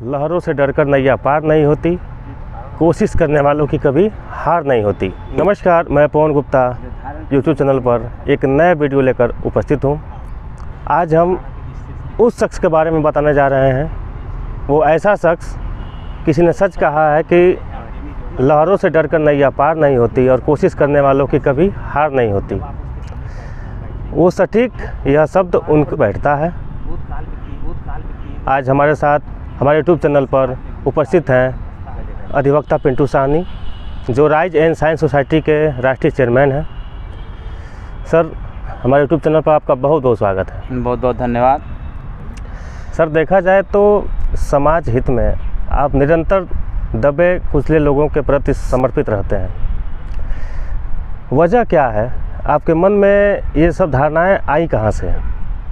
लहरों से डरकर नैया पार नहीं होती, कोशिश करने वालों की कभी हार नहीं होती। नमस्कार, मैं पवन गुप्ता यूट्यूब चैनल पर एक नए वीडियो लेकर उपस्थित हूँ। आज हम उस शख्स के बारे में बताने जा रहे हैं। वो ऐसा शख्स, किसी ने सच कहा है कि लहरों से डरकर नैया पार नहीं होती और कोशिश करने वालों की कभी हार नहीं होती। वो सटीक यह शब्द उनको बैठता है। आज हमारे साथ हमारे यूट्यूब चैनल पर उपस्थित हैं अधिवक्ता पिंटू साहनी, जो राइज एंड साइंस सोसाइटी के राष्ट्रीय चेयरमैन हैं। सर, हमारे यूट्यूब चैनल पर आपका बहुत बहुत स्वागत है। बहुत बहुत धन्यवाद। सर, देखा जाए तो समाज हित में आप निरंतर दबे कुचले लोगों के प्रति समर्पित रहते हैं। वजह क्या है? आपके मन में ये सब धारणाएं आई कहाँ से?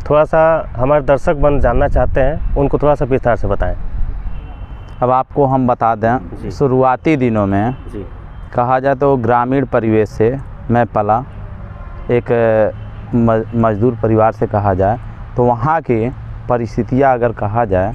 थोड़ा सा हमारे दर्शक बन जानना चाहते हैं, उनको थोड़ा सा विस्तार से बताएं। अब आपको हम बता दें, शुरुआती दिनों में कहा जाए तो ग्रामीण परिवेश से मैं पला, एक मजदूर परिवार से कहा जाए तो वहाँ की परिस्थितियाँ अगर कहा जाए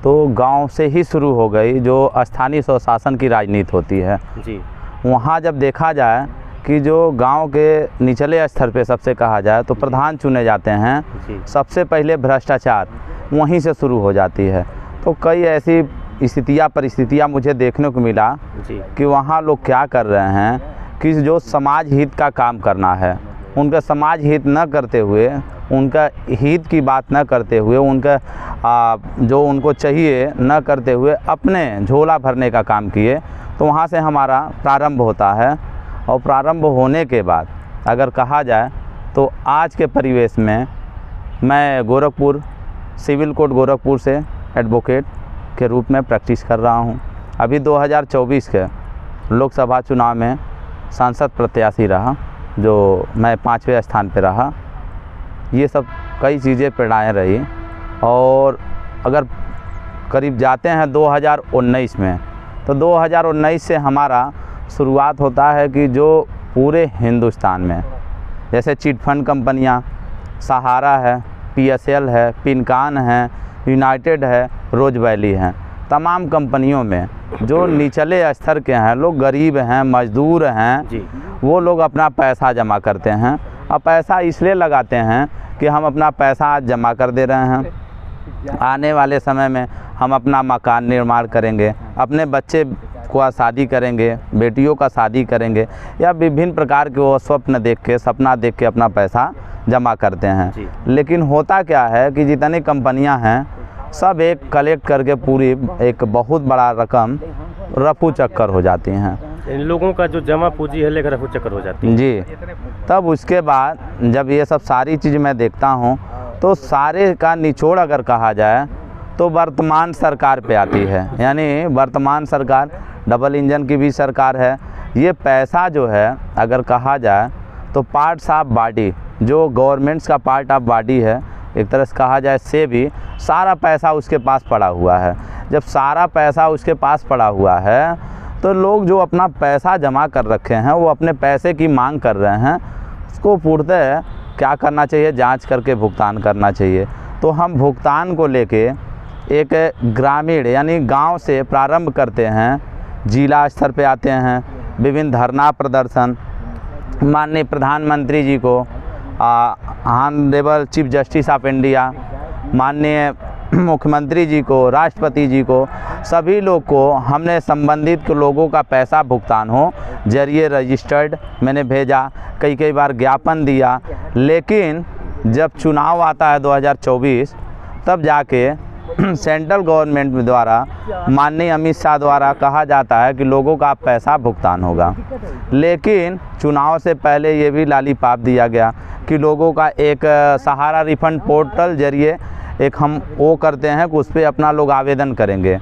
तो गांव से ही शुरू हो गई। जो स्थानीय स्वशासन की राजनीति होती है जी, वहाँ जब देखा जाए कि जो गांव के निचले स्तर पे सबसे कहा जाए तो प्रधान चुने जाते हैं, सबसे पहले भ्रष्टाचार वहीं से शुरू हो जाती है। तो कई ऐसी परिस्थितियाँ मुझे देखने को मिला कि वहाँ लोग क्या कर रहे हैं कि जो समाज हित का काम करना है, उनका समाज हित न करते हुए, उनका हित की बात न करते हुए, उनका जो उनको चाहिए न करते हुए अपने झोला भरने का काम किए। तो वहाँ से हमारा प्रारंभ होता है। और प्रारंभ होने के बाद अगर कहा जाए तो आज के परिवेश में मैं गोरखपुर सिविल कोर्ट गोरखपुर से एडवोकेट के रूप में प्रैक्टिस कर रहा हूँ। अभी 2024 के लोकसभा चुनाव में सांसद प्रत्याशी रहा, जो मैं 5वें स्थान पे रहा। ये सब कई चीज़ें प्रेरणाएँ रही। और अगर करीब जाते हैं 2019 में, तो 2019 से हमारा शुरुआत होता है कि जो पूरे हिंदुस्तान में जैसे चिट फंड कंपनियां, सहारा है, PSL है, पिनकान है, यूनाइटेड है, रोज वैली हैं, तमाम कंपनियों में जो निचले स्तर के हैं लोग, गरीब हैं, मजदूर हैं, वो लोग अपना पैसा जमा करते हैं। अब पैसा इसलिए लगाते हैं कि हम अपना पैसा आज जमा कर दे रहे हैं, आने वाले समय में हम अपना मकान निर्माण करेंगे, अपने बच्चे को शादी करेंगे, बेटियों का शादी करेंगे, या विभिन्न प्रकार के वो स्वप्न देख के, सपना देख के अपना पैसा जमा करते हैं। लेकिन होता क्या है कि जितनी कंपनियां हैं सब एक कलेक्ट करके पूरी एक बहुत बड़ा रकम रफू चक्कर हो जाती हैं। इन लोगों का जो जमा पूंजी है लेकर रफू चक्कर हो जाती है जी। तब उसके बाद जब ये सब सारी चीज़ मैं देखता हूँ तो सारे का निचोड़ अगर कहा जाए तो वर्तमान सरकार पे आती है। यानी वर्तमान सरकार डबल इंजन की भी सरकार है। ये पैसा जो है अगर कहा जाए तो पार्ट्स ऑफ बॉडी, जो गवर्नमेंट्स का पार्ट ऑफ बॉडी है एक तरह से कहा जाए, से भी सारा पैसा उसके पास पड़ा हुआ है। जब सारा पैसा उसके पास पड़ा हुआ है तो लोग जो अपना पैसा जमा कर रखे हैं वो अपने पैसे की मांग कर रहे हैं। उसको पूर्णतः क्या करना चाहिए? जांच करके भुगतान करना चाहिए। तो हम भुगतान को लेके एक ग्रामीण यानी गांव से प्रारंभ करते हैं, जिला स्तर पे आते हैं, विभिन्न धरना प्रदर्शन, माननीय प्रधानमंत्री जी को, honourable chief justice of India, माननीय मुख्यमंत्री जी को, राष्ट्रपति जी को, सभी लोग को हमने संबंधित लोगों का पैसा भुगतान हो जरिए रजिस्टर्ड मैंने भेजा, कई बार ज्ञापन दिया। लेकिन जब चुनाव आता है 2024, तब जाके सेंट्रल गवर्नमेंट द्वारा, माननीय अमित शाह द्वारा कहा जाता है कि लोगों का पैसा भुगतान होगा। लेकिन चुनाव से पहले ये भी लालीपाप दिया गया कि लोगों का एक सहारा रिफंड पोर्टल जरिए एक हम वो करते हैं कि उस पर अपना लोग आवेदन करेंगे,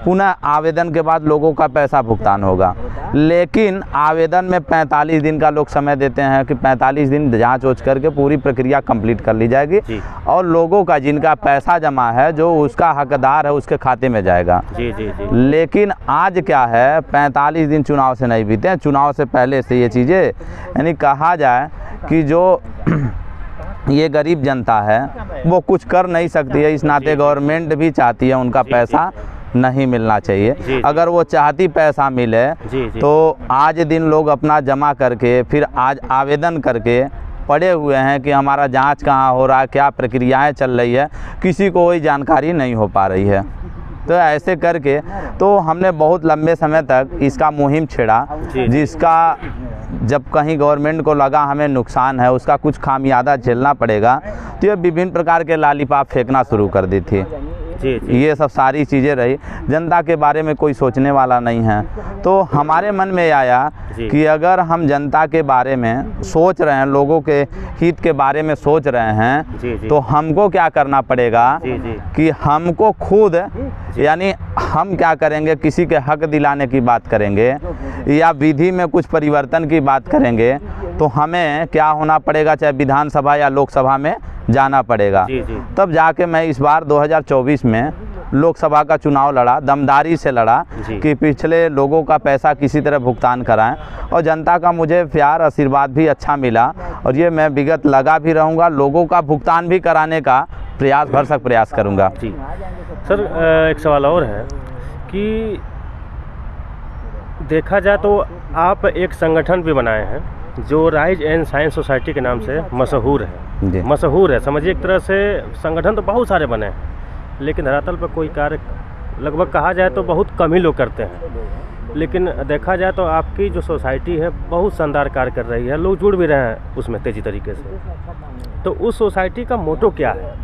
पुनः आवेदन के बाद लोगों का पैसा भुगतान होगा। लेकिन आवेदन में 45 दिन का लोग समय देते हैं कि 45 दिन जांच ओच करके पूरी प्रक्रिया कंप्लीट कर ली जाएगी और लोगों का जिनका पैसा जमा है, जो उसका हकदार है, उसके खाते में जाएगा। जी। लेकिन आज क्या है, 45 दिन चुनाव से नहीं बीते हैं, चुनाव से पहले से ये चीज़ें, यानी कहा जाए कि जो ये गरीब जनता है वो कुछ कर नहीं सकती है। इस नाते गवर्नमेंट भी चाहती है उनका पैसा नहीं मिलना चाहिए। जी। अगर वो चाहती पैसा मिले जी। तो आज दिन लोग अपना जमा करके फिर आज आवेदन करके पड़े हुए हैं कि हमारा जांच कहाँ हो रहा है, क्या प्रक्रियाएं चल रही है, किसी को कोई जानकारी नहीं हो पा रही है। तो ऐसे करके तो हमने बहुत लंबे समय तक इसका मुहिम छेड़ा, जिसका जब कहीं गवर्नमेंट को लगा हमें नुकसान है, उसका कुछ खामियाजा झेलना पड़ेगा, तो ये विभिन्न प्रकार के लालीपाप फेंकना शुरू कर दी थी। जी। ये सब सारी चीज़ें रही, जनता के बारे में कोई सोचने वाला नहीं है। तो हमारे मन में आया कि अगर हम जनता के बारे में सोच रहे हैं, लोगों के हित के बारे में सोच रहे हैं, तो हमको क्या करना पड़ेगा कि हमको खुद, यानी हम क्या करेंगे, किसी के हक दिलाने की बात करेंगे या विधि में कुछ परिवर्तन की बात करेंगे, तो हमें क्या होना पड़ेगा, चाहे विधानसभा या लोकसभा में जाना पड़ेगा। तब जाके मैं इस बार 2024 में लोकसभा का चुनाव लड़ा, दमदारी से लड़ा कि पिछले लोगों का पैसा किसी तरह भुगतान कराएं, और जनता का मुझे प्यार आशीर्वाद भी अच्छा मिला, और ये मैं विगत लगा भी रहूँगा, लोगों का भुगतान भी कराने का प्रयास भरसक प्रयास करूँगा। जी सर, एक सवाल और है कि देखा जाए तो आप एक संगठन भी बनाए हैं जो राइज एंड साइंस सोसाइटी के नाम से मशहूर है। मशहूर है, समझिए एक तरह से संगठन तो बहुत सारे बने हैं, लेकिन धरातल पर कोई कार्य लगभग कहा जाए तो बहुत कम ही लोग करते हैं। लेकिन देखा जाए तो आपकी जो सोसाइटी है बहुत शानदार कार्य कर रही है, लोग जुड़ भी रहे हैं उसमें तेज़ी तरीके से। तो उस सोसाइटी का मोटो क्या है?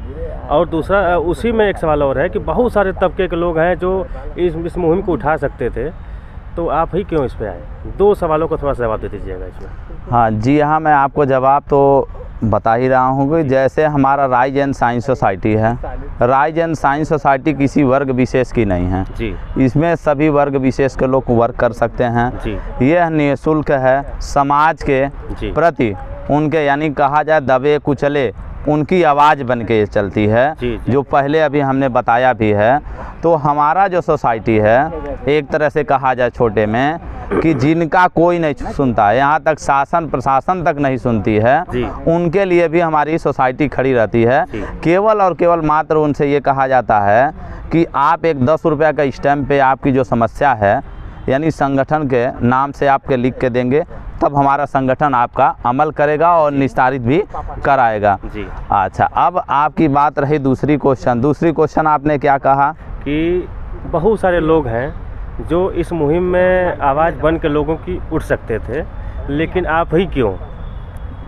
और दूसरा उसी में एक सवाल और है कि बहुत सारे तबके के लोग हैं जो इस मुहिम को उठा सकते थे, तो आप ही क्यों इस पे आए? दो सवालों को थोड़ा सा जवाब दे दीजिएगा इसमें। हाँ जी, हाँ, मैं आपको जवाब तो बता ही रहा हूँ कि जैसे हमारा राइज एंड साइंस सोसाइटी है, राइज एंड साइंस सोसाइटी किसी वर्ग विशेष की नहीं है जी। इसमें सभी वर्ग विशेष के लोग वर्क कर सकते हैं जी। यह निःशुल्क है, समाज के प्रति उनके, यानी कहा जाए दबे कुचले, उनकी आवाज़ बन के चलती है। जी। जो पहले अभी हमने बताया भी है। तो हमारा जो सोसाइटी है, एक तरह से कहा जाए छोटे में, कि जिनका कोई नहीं सुनता है, यहाँ तक शासन प्रशासन तक नहीं सुनती है, उनके लिए भी हमारी सोसाइटी खड़ी रहती है। केवल और केवल मात्र उनसे ये कहा जाता है कि आप एक 10 रुपये का स्टैम्प पे आपकी जो समस्या है, यानी संगठन के नाम से आपके लिख के देंगे, तब हमारा संगठन आपका अमल करेगा और निस्तारित भी कराएगा। जी। अच्छा, अब आपकी बात रही दूसरी क्वेश्चन आपने क्या कहा? कि बहुत सारे लोग हैं जो इस मुहिम में आवाज़ बन के लोगों की उठ सकते थे, लेकिन आप ही क्यों?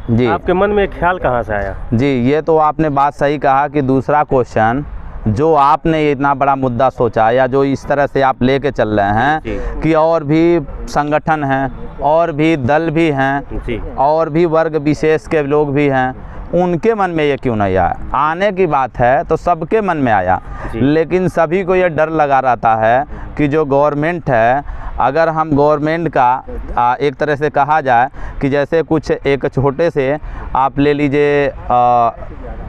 जी, आपके मन में ख्याल कहाँ से आया? जी, ये तो आपने बात सही कहा कि दूसरा क्वेश्चन जो आपने इतना बड़ा मुद्दा सोचा, या जो इस तरह से आप लेके चल रहे हैं कि और भी संगठन हैं, और भी दल भी हैं, और भी वर्ग विशेष के लोग भी हैं, उनके मन में ये क्यों नहीं आया? आने की बात है तो सबके मन में आया, लेकिन सभी को ये डर लगा रहता है कि जो गवर्नमेंट है, अगर हम गवर्नमेंट का एक तरह से कहा जाए कि जैसे कुछ एक छोटे से आप ले लीजिए,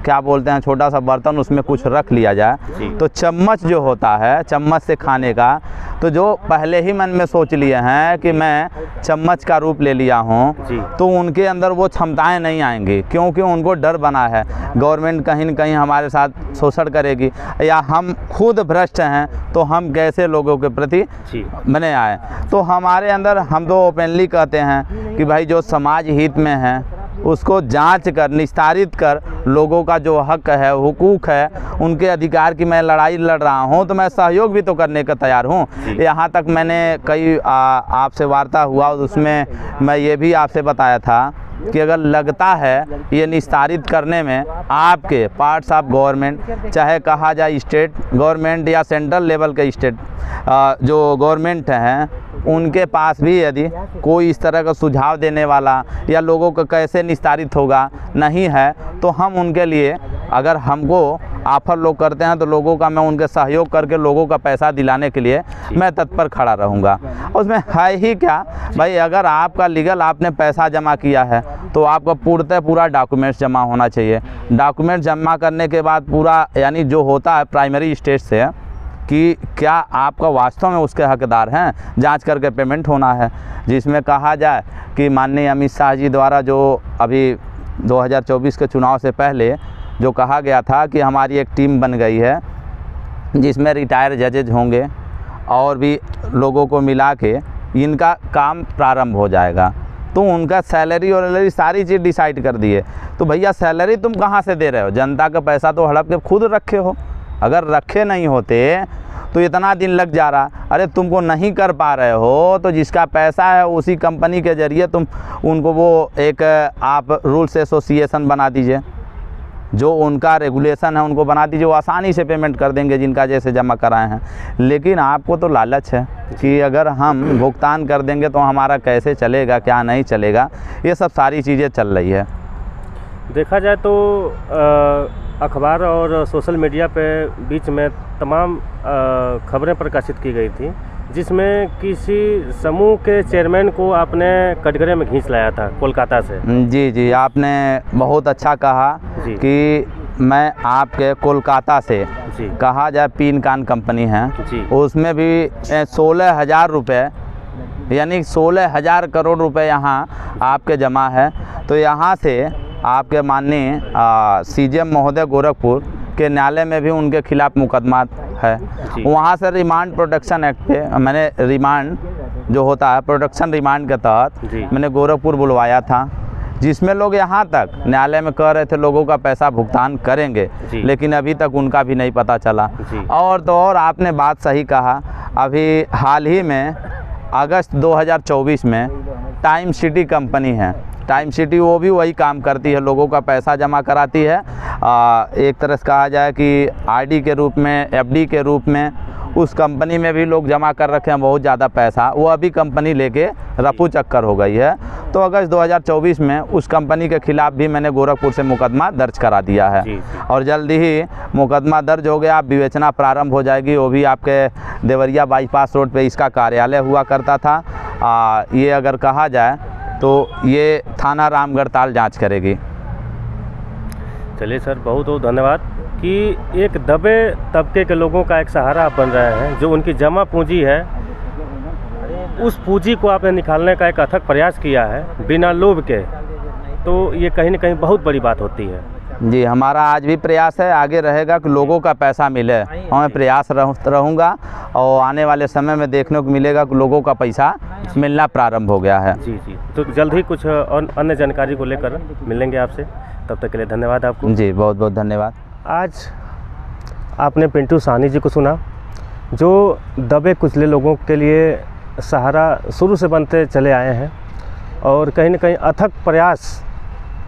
क्या बोलते हैं, छोटा सा बर्तन, उसमें कुछ रख लिया जाए, तो चम्मच जो होता है, चम्मच से खाने का, तो जो पहले ही मन में सोच लिए हैं कि मैं चम्मच का रूप ले लिया हूँ, तो उनके अंदर वो क्षमताएं नहीं आएंगी, क्योंकि उनको डर बना है गवर्नमेंट कहीं न कहीं हमारे साथ शोषण करेगी, या हम खुद भ्रष्ट हैं तो हम कैसे लोगों के प्रति बने आए। तो हमारे अंदर हम तो ओपनली कहते हैं कि भाई जो समाज हित में है उसको जांच कर, निस्तारित कर, लोगों का जो हक है, हुकूक है, उनके अधिकार की मैं लड़ाई लड़ रहा हूं, तो मैं सहयोग भी तो करने का तैयार हूं। यहाँ तक मैंने कई आपसे वार्ता हुआ, उसमें मैं ये भी आपसे बताया था कि अगर लगता है ये निस्तारित करने में आपके पार्ट्स ऑफ गवर्नमेंट, चाहे कहा जाए स्टेट गवर्नमेंट या सेंट्रल लेवल के स्टेट जो गवर्नमेंट हैं, उनके पास भी यदि कोई इस तरह का सुझाव देने वाला या लोगों को कैसे निस्तारित होगा नहीं है, तो हम उनके लिए, अगर हमको ऑफर लोग करते हैं, तो लोगों का मैं उनके सहयोग करके लोगों का पैसा दिलाने के लिए मैं तत्पर खड़ा रहूँगा। उसमें है ही क्या भाई, अगर आपका लीगल आपने पैसा जमा किया है तो आपका पूरा डॉक्यूमेंट्स जमा होना चाहिए। डॉक्यूमेंट जमा करने के बाद पूरा, यानी जो होता है प्राइमरी स्टेज से, कि क्या आपका वास्तव में उसके हकदार हैं, जांच करके पेमेंट होना है। जिसमें कहा जाए कि माननीय अमित शाह जी द्वारा जो अभी 2024 के चुनाव से पहले जो कहा गया था कि हमारी एक टीम बन गई है जिसमें रिटायर जजेज होंगे, और भी लोगों को मिला के इनका काम प्रारंभ हो जाएगा। तो उनका सैलरी और सारी चीज़ डिसाइड कर दिए। तो भैया सैलरी तुम कहाँ से दे रहे हो? जनता का पैसा तो हड़प के खुद रखे हो। अगर रखे नहीं होते तो इतना दिन लग जा रहा। अरे तुमको नहीं कर पा रहे हो तो जिसका पैसा है उसी कंपनी के ज़रिए तुम उनको वो एक आप रूल्स एसोसिएशन बना दीजिए, जो उनका रेगुलेशन है उनको बना दीजिए, वो आसानी से पेमेंट कर देंगे जिनका जैसे जमा कराए हैं। लेकिन आपको तो लालच है कि अगर हम भुगतान कर देंगे तो हमारा कैसे चलेगा, क्या नहीं चलेगा, ये सब सारी चीज़ें चल रही है। देखा जाए तो अखबार और सोशल मीडिया पे बीच में तमाम खबरें प्रकाशित की गई थी, जिसमें किसी समूह के चेयरमैन को आपने कटघरे में खींच लाया था कोलकाता से। जी जी, आपने बहुत अच्छा कहा कि मैं आपके कोलकाता से, कहा जाए पीन कान कंपनी है, उसमें भी 16,000 रुपये यानी 16,000 करोड़ रुपए यहाँ आपके जमा है। तो यहाँ से आपके माननीय सीजेएम महोदय गोरखपुर के न्यायालय में भी उनके खिलाफ मुकदमा है। वहाँ से रिमांड प्रोटेक्शन एक्ट पे मैंने रिमांड जो होता है प्रोटेक्शन रिमांड के तहत मैंने गोरखपुर बुलवाया था, जिसमें लोग यहाँ तक न्यायालय में कह रहे थे लोगों का पैसा भुगतान करेंगे, लेकिन अभी तक उनका भी नहीं पता चला। और तो और आपने बात सही कहा, अभी हाल ही में अगस्त 2024 में टाइम सिटी कंपनी है, टाइम सिटी वो भी वही काम करती है, लोगों का पैसा जमा कराती है। एक तरह से कहा जाए कि आरडी के रूप में, एफडी के रूप में उस कंपनी में भी लोग जमा कर रखे हैं बहुत ज़्यादा पैसा। वो अभी कंपनी लेके रफू चक्कर हो गई है। तो अगस्त 2024 में उस कंपनी के खिलाफ भी मैंने गोरखपुर से मुकदमा दर्ज करा दिया है और जल्दी ही मुकदमा दर्ज हो गया, विवेचना प्रारंभ हो जाएगी। वो भी आपके देवरिया बाईपास रोड पे इसका कार्यालय हुआ करता था। ये अगर कहा जाए तो ये थाना रामगढ़ताल जांच करेगी। चलिए सर, बहुत बहुत धन्यवाद कि एक दबे तबके के लोगों का एक सहारा आप बन रहे हैं। जो उनकी जमा पूंजी है, उस पूंजी को आपने निकालने का एक अथक प्रयास किया है बिना लोभ के, तो ये कहीं ना कहीं बहुत बड़ी बात होती है। जी, हमारा आज भी प्रयास है, आगे रहेगा कि लोगों का पैसा मिले। मैं प्रयास रहूँगा और आने वाले समय में देखने को मिलेगा कि लोगों का पैसा मिलना प्रारंभ हो गया है। जी जी, तो जल्द ही कुछ अन्य जानकारी को लेकर मिलेंगे आपसे। तब तक के लिए धन्यवाद आपको। जी, बहुत बहुत धन्यवाद। आज आपने पिंटू साहनी जी को सुना, जो दबे कुचले लोगों के लिए सहारा शुरू से बनते चले आए हैं और कहीं ना कहीं अथक प्रयास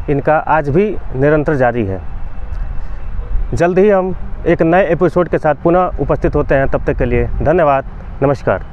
इनका आज भी निरंतर जारी है। जल्द ही हम एक नए एपिसोड के साथ पुनः उपस्थित होते हैं। तब तक के लिए धन्यवाद, नमस्कार।